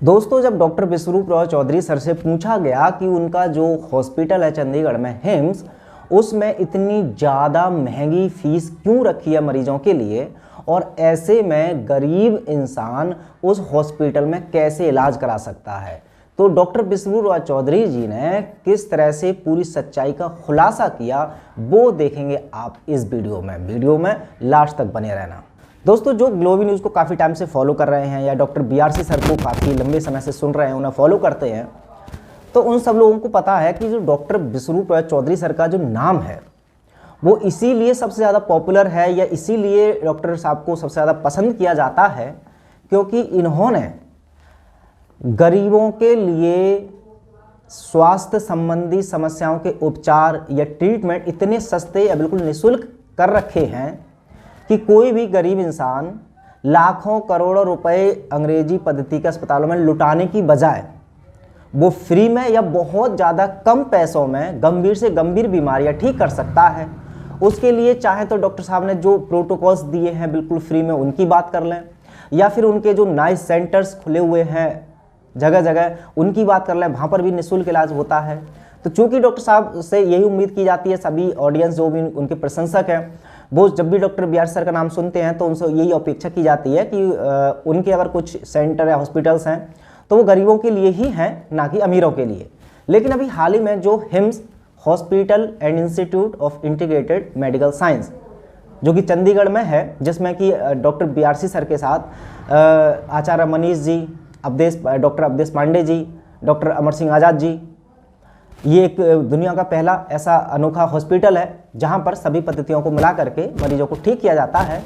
दोस्तों, जब डॉक्टर विश्वरूप रॉय चौधरी सर से पूछा गया कि उनका जो हॉस्पिटल है चंडीगढ़ में हिम्स, उसमें इतनी ज़्यादा महंगी फीस क्यों रखी है मरीजों के लिए और ऐसे में गरीब इंसान उस हॉस्पिटल में कैसे इलाज करा सकता है, तो डॉक्टर विश्वरूप रॉय चौधरी जी ने किस तरह से पूरी सच्चाई का खुलासा किया वो देखेंगे आप इस वीडियो में लास्ट तक बने रहना। दोस्तों, जो ग्लोबी न्यूज़ को काफ़ी टाइम से फॉलो कर रहे हैं या डॉक्टर बीआरसी सर को काफ़ी लंबे समय से सुन रहे हैं, उन्हें फॉलो करते हैं, तो उन सब लोगों को पता है कि जो डॉक्टर विश्वरूप रॉय चौधरी सर का जो नाम है वो इसीलिए सबसे ज़्यादा पॉपुलर है या इसीलिए डॉक्टर साहब को सबसे ज़्यादा पसंद किया जाता है क्योंकि इन्होंने गरीबों के लिए स्वास्थ्य संबंधी समस्याओं के उपचार या ट्रीटमेंट इतने सस्ते या बिल्कुल निःशुल्क कर रखे हैं कि कोई भी गरीब इंसान लाखों करोड़ों रुपए अंग्रेजी पद्धति के अस्पतालों में लुटाने की बजाय वो फ्री में या बहुत ज़्यादा कम पैसों में गंभीर से गंभीर बीमारियां ठीक कर सकता है। उसके लिए चाहे तो डॉक्टर साहब ने जो प्रोटोकॉल्स दिए हैं बिल्कुल फ्री में उनकी बात कर लें, या फिर उनके जो नाइस सेंटर्स खुले हुए हैं जगह जगह उनकी बात कर लें, वहाँ पर भी निःशुल्क इलाज होता है। तो चूँकि डॉक्टर साहब से यही उम्मीद की जाती है, सभी ऑडियंस जो भी उनके प्रशंसक हैं वो जब भी डॉक्टर बीआर सर का नाम सुनते हैं तो उनसे यही अपेक्षा की जाती है कि उनके अगर कुछ सेंटर या हॉस्पिटल्स हैं तो वो गरीबों के लिए ही हैं, ना कि अमीरों के लिए। लेकिन अभी हाल ही में जो hymns hospital and institute of integrated medical science जो कि चंडीगढ़ में है, जिसमें कि डॉक्टर बीआरसी सर के साथ आचार्य मनीष जी, डॉक्टर अवधेश पांडे जी, डॉक्टर अमर सिंह आज़ाद जी, ये एक दुनिया का पहला ऐसा अनोखा हॉस्पिटल है जहां पर सभी पद्धतियों को मिला करके मरीजों को ठीक किया जाता है।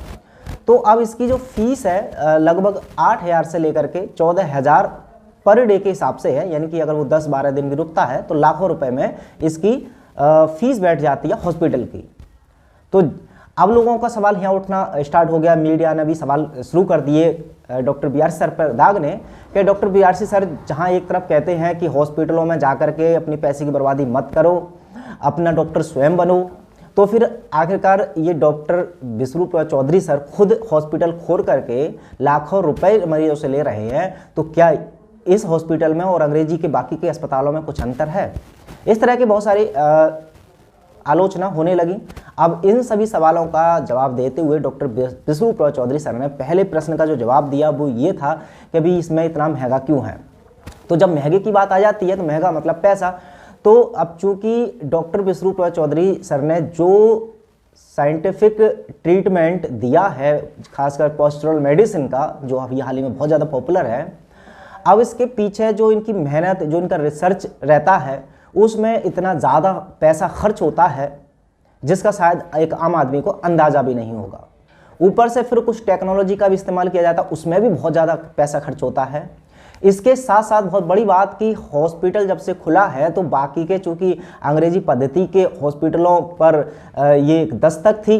तो अब इसकी जो फीस है लगभग 8,000 से लेकर के 14,000 पर डे के हिसाब से है, यानी कि अगर वो 10-12 दिन भी रुकता है तो लाखों रुपए में इसकी फीस बैठ जाती है हॉस्पिटल की। तो अब लोगों का सवाल यहाँ उठना स्टार्ट हो गया, मीडिया ने भी सवाल शुरू कर दिए डॉक्टर बीआरसी सर पर दागने कि डॉक्टर बीआरसी सर जहाँ एक तरफ कहते हैं कि हॉस्पिटलों में जा कर के अपनी पैसे की बर्बादी मत करो, अपना डॉक्टर स्वयं बनो, तो फिर आखिरकार ये डॉक्टर विश्वरूप रॉय चौधरी सर खुद हॉस्पिटल खोल करके लाखों रुपए मरीजों से ले रहे हैं, तो क्या इस हॉस्पिटल में और अंग्रेजी के बाकी के अस्पतालों में कुछ अंतर है? इस तरह के बहुत सारी आलोचना होने लगी। अब इन सभी सवालों का जवाब देते हुए डॉक्टर विश्वरूप रॉय चौधरी सर ने पहले प्रश्न का जो जवाब दिया वो ये था कि अभी इसमें इतना महंगा क्यों है। तो जब महंगे की बात आ जाती है तो महंगा मतलब पैसा। तो अब चूंकि डॉक्टर विश्वरूप रॉय चौधरी सर ने जो साइंटिफिक ट्रीटमेंट दिया है, खासकर पोस्चरल मेडिसिन का, जो अभी हाल ही में बहुत ज़्यादा पॉपुलर है, अब इसके पीछे जो इनकी मेहनत, जो इनका रिसर्च रहता है, उसमें इतना ज़्यादा पैसा खर्च होता है जिसका शायद एक आम आदमी को अंदाज़ा भी नहीं होगा। ऊपर से फिर कुछ टेक्नोलॉजी का भी इस्तेमाल किया जाता है, उसमें भी बहुत ज़्यादा पैसा खर्च होता है। इसके साथ साथ बहुत बड़ी बात कि हॉस्पिटल जब से खुला है तो बाकी के, चूँकि अंग्रेजी पद्धति के हॉस्पिटलों पर ये एक दस्तक थी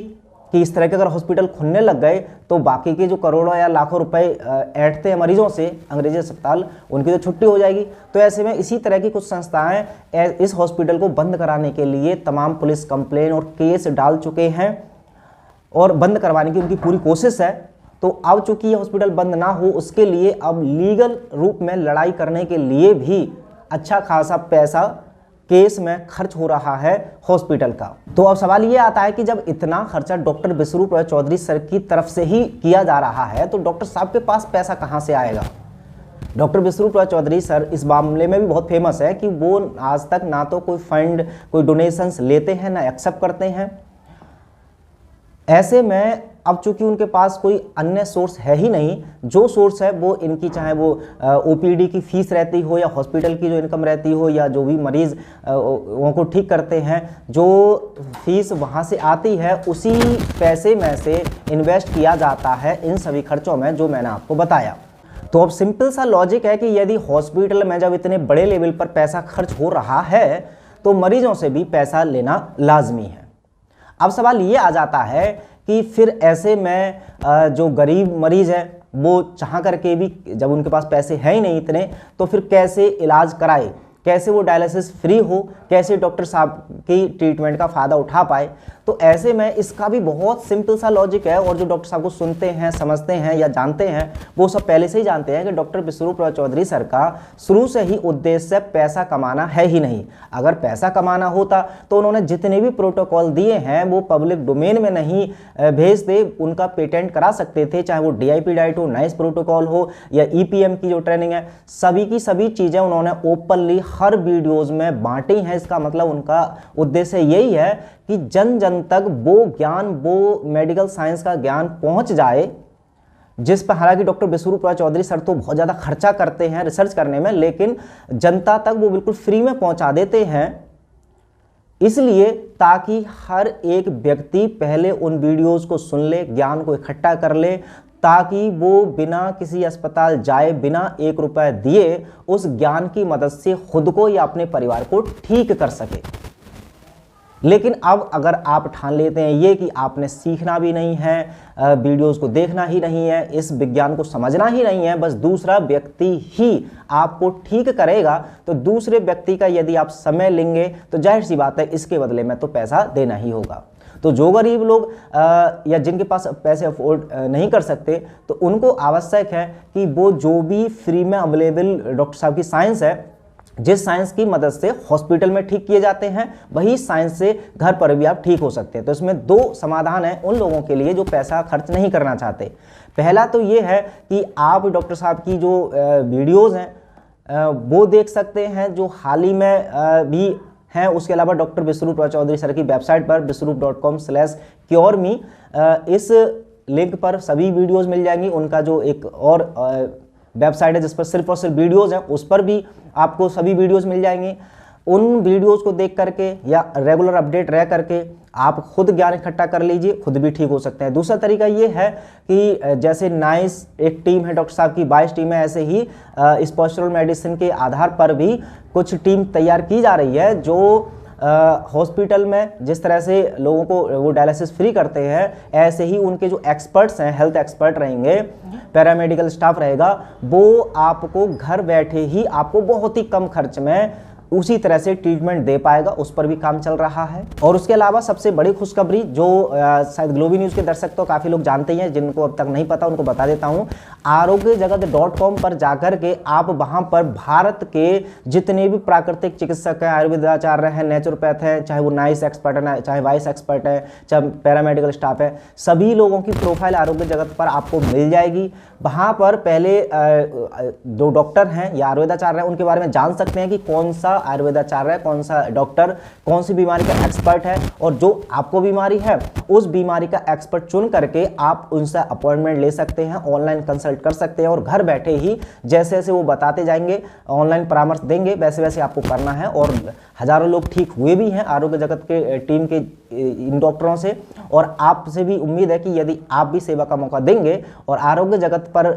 कि इस तरह के अगर हॉस्पिटल खुलने लग गए तो बाकी के जो करोड़ों या लाखों रुपए ऐंठते हैं मरीजों से अंग्रेजी अस्पताल, उनकी तो छुट्टी हो जाएगी। तो ऐसे में इसी तरह की कुछ संस्थाएं इस हॉस्पिटल को बंद कराने के लिए तमाम पुलिस कंप्लेन और केस डाल चुके हैं और बंद करवाने की उनकी पूरी कोशिश है। तो अब चूंकि ये हॉस्पिटल बंद ना हो उसके लिए अब लीगल रूप में लड़ाई करने के लिए भी अच्छा खासा पैसा केस में खर्च हो रहा है हॉस्पिटल का। तो अब सवाल ये आता है कि जब इतना खर्चा डॉक्टर विश्वरूप रॉय चौधरी सर की तरफ से ही किया जा रहा है तो डॉक्टर साहब के पास पैसा कहाँ से आएगा? डॉक्टर विश्वरूप रॉय चौधरी सर इस मामले में भी बहुत फेमस है कि वो आज तक ना तो कोई फंड, कोई डोनेशंस लेते हैं ना एक्सेप्ट करते हैं। ऐसे में अब चूंकि उनके पास कोई अन्य सोर्स है ही नहीं, जो सोर्स है वो इनकी, चाहे वो ओपीडी की फीस रहती हो या हॉस्पिटल की जो इनकम रहती हो या जो भी मरीज उनको ठीक करते हैं, जो फीस वहाँ से आती है उसी पैसे में से इन्वेस्ट किया जाता है इन सभी खर्चों में जो मैंने आपको बताया। तो अब सिंपल सा लॉजिक है कि यदि हॉस्पिटल में जब इतने बड़े लेवल पर पैसा खर्च हो रहा है तो मरीजों से भी पैसा लेना लाजमी है। अब सवाल ये आ जाता है कि फिर ऐसे में जो गरीब मरीज है वो चाह करके भी, जब उनके पास पैसे हैं ही नहीं इतने, तो फिर कैसे इलाज कराए, कैसे वो डायलिसिस फ्री हो, कैसे डॉक्टर साहब की ट्रीटमेंट का फ़ायदा उठा पाए। तो ऐसे में इसका भी बहुत सिंपल सा लॉजिक है, और जो डॉक्टर साहब को सुनते हैं, समझते हैं या जानते हैं, वो सब पहले से ही जानते हैं कि डॉक्टर विश्वरूप रॉय चौधरी सर का शुरू से ही उद्देश्य पैसा कमाना है ही नहीं। अगर पैसा कमाना होता तो उन्होंने जितने भी प्रोटोकॉल दिए हैं वो पब्लिक डोमेन में नहीं भेजते, उनका पेटेंट करा सकते थे, चाहे वो DIP डाइट हो, नाइस प्रोटोकॉल हो या EPM की जो ट्रेनिंग है, सभी की सभी चीज़ें उन्होंने ओपनली हर वीडियोज़ में बांटी हैं। इसका मतलब उनका उद्देश्य यही है कि जन जन तक वो ज्ञान, वो मेडिकल साइंस का ज्ञान पहुंच जाए, जिस पर हालांकि डॉक्टर विश्वरूप रॉय चौधरी सर तो बहुत ज़्यादा खर्चा करते हैं रिसर्च करने में, लेकिन जनता तक वो बिल्कुल फ्री में पहुंचा देते हैं, इसलिए ताकि हर एक व्यक्ति पहले उन वीडियोज़ को सुन ले, ज्ञान को इकट्ठा कर ले, ताकि वो बिना किसी अस्पताल जाए, बिना 1 रुपए दिए उस ज्ञान की मदद से खुद को या अपने परिवार को ठीक कर सके। लेकिन अब अगर आप ठान लेते हैं ये कि आपने सीखना भी नहीं है, वीडियोस को देखना ही नहीं है, इस विज्ञान को समझना ही नहीं है, बस दूसरा व्यक्ति ही आपको ठीक करेगा, तो दूसरे व्यक्ति का यदि आप समय लेंगे तो जाहिर सी बात है इसके बदले में तो पैसा देना ही होगा। तो जो गरीब लोग या जिनके पास पैसे अफोर्ड नहीं कर सकते, तो उनको आवश्यक है कि वो जो भी फ्री में अवेलेबल डॉक्टर साहब की साइंस है, जिस साइंस की मदद से हॉस्पिटल में ठीक किए जाते हैं, वही साइंस से घर पर भी आप ठीक हो सकते हैं। तो इसमें 2 समाधान है उन लोगों के लिए जो पैसा खर्च नहीं करना चाहते। पहला तो ये है कि आप डॉक्टर साहब की जो वीडियोज़ हैं वो देख सकते हैं, जो हाल ही में भी हैं। उसके अलावा डॉक्टर विश्वरूप रॉय चौधरी सर की वेबसाइट पर viswarup.com/cureme इस लिंक पर सभी वीडियोज़ मिल जाएंगी। उनका जो एक और वेबसाइट है जिस पर सिर्फ और सिर्फ वीडियोज़ हैं, उस पर भी आपको सभी वीडियोज़ मिल जाएंगी। उन वीडियोज़ को देख करके या रेगुलर अपडेट रह करके आप खुद ज्ञान इकट्ठा कर लीजिए, खुद भी ठीक हो सकते हैं। दूसरा तरीका ये है कि जैसे नाइस एक टीम है डॉक्टर साहब की, 22 टीम है, ऐसे ही इस पोस्चरल मेडिसिन के आधार पर भी कुछ टीम तैयार की जा रही है, जो हॉस्पिटल में जिस तरह से लोगों को वो डायलिसिस फ्री करते हैं, ऐसे ही उनके जो एक्सपर्ट्स हैं, हेल्थ एक्सपर्ट रहेंगे, पैरामेडिकल स्टाफ रहेगा, वो आपको घर बैठे ही आपको बहुत ही कम खर्च में उसी तरह से ट्रीटमेंट दे पाएगा। उस पर भी काम चल रहा है। और उसके अलावा सबसे बड़ी खुशखबरी जो शायद ग्लोबी न्यूज़ के दर्शक तो काफ़ी लोग जानते हैं, जिनको अब तक नहीं पता उनको बता देता हूँ। आरोग्यजगत.com पर जाकर के आप वहाँ पर भारत के जितने भी प्राकृतिक चिकित्सक हैं, आयुर्वेदाचार्य हैं, नेचुरोपैथ हैं, चाहे वो नाइस एक्सपर्ट है, चाहे वाइस एक्सपर्ट है, चाहे पैरामेडिकल स्टाफ है, सभी लोगों की प्रोफाइल आरोग्य जगत पर आपको मिल जाएगी। वहाँ पर पहले जो डॉक्टर हैं या आयुर्वेदाचार्य हैं उनके बारे में जान सकते हैं कि कौन सा आयुर्वेदाचार्य है, कौन सा डॉक्टर कौन सी बीमारी का एक्सपर्ट है, और जो आपको बीमारी है उस बीमारी का एक्सपर्ट चुन करके आप उनसे अपॉइंटमेंट ले सकते हैं, ऑनलाइन कंसल्ट कर सकते हैं, और घर बैठे ही जैसे जैसे वो बताते जाएंगे, ऑनलाइन परामर्श देंगे, वैसे वैसे आपको करना है। और हजारों लोग ठीक हुए भी हैं आरोग्य जगत के टीम के इन डॉक्टरों से, और आपसे भी उम्मीद है कि यदि आप भी सेवा का मौका देंगे और आरोग्य जगत पर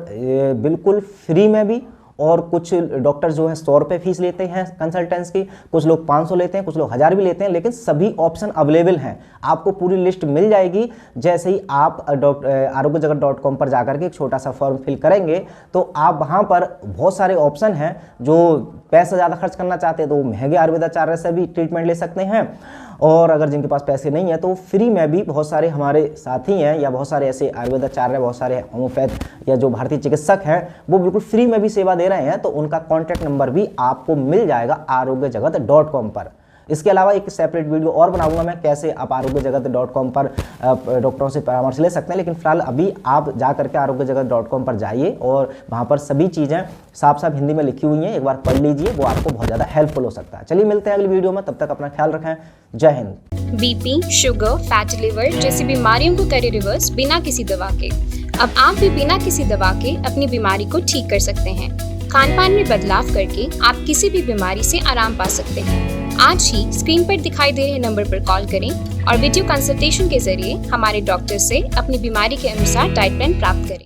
बिल्कुल फ्री में भी, और कुछ डॉक्टर जो है 100 रुपये फीस लेते हैं कंसल्टेंट्स की, कुछ लोग 500 लेते हैं, कुछ लोग 1000 भी लेते हैं, लेकिन सभी ऑप्शन अवेलेबल हैं। आपको पूरी लिस्ट मिल जाएगी जैसे ही आप आरोग्यजगत.com पर जाकर के एक छोटा सा फॉर्म फिल करेंगे, तो आप वहाँ पर बहुत सारे ऑप्शन हैं। जो पैसा ज़्यादा खर्च करना चाहते हैं तो महंगे आयुर्वेदाचार्य से भी ट्रीटमेंट ले सकते हैं, और अगर जिनके पास पैसे नहीं है तो फ्री में भी बहुत सारे हमारे साथी हैं, या बहुत सारे ऐसे आयुर्वेदाचार्य, बहुत सारे होम्योपैथ या जो भारतीय चिकित्सक हैं वो बिल्कुल फ्री में भी सेवा दे रहे हैं। तो उनका कॉन्टैक्ट नंबर भी आपको मिल जाएगा आरोग्यजगत.com पर। इसके अलावा एक सेपरेट वीडियो और बनाऊंगा मैं, कैसे आप आरोग्यजगत.com पर डॉक्टरों से परामर्श ले सकते हैं। लेकिन फिलहाल अभी आप जा करके आरोग्यजगत.com पर जाइए, और वहाँ पर सभी चीज़ें साफ साफ हिंदी में लिखी हुई हैं, एक बार पढ़ लीजिए, वो आपको बहुत ज़्यादा हेल्पफुल हो सकता है। चलिए मिलते हैं अगली वीडियो में, तब तक अपना ख्याल रखें। जय Hind. BP, sugar, fatty liver जैसी बीमारियों को करे रिवर्स बिना किसी दवा के। अब आप भी बिना किसी दवा के अपनी बीमारी को ठीक कर सकते हैं। खान पान में बदलाव करके आप किसी भी बीमारी से आराम पा सकते हैं। आज ही स्क्रीन पर दिखाई दे रहे नंबर पर कॉल करें और वीडियो कंसल्टेशन के जरिए हमारे डॉक्टर से अपनी बीमारी के अनुसार डाइट प्लान प्राप्त करें।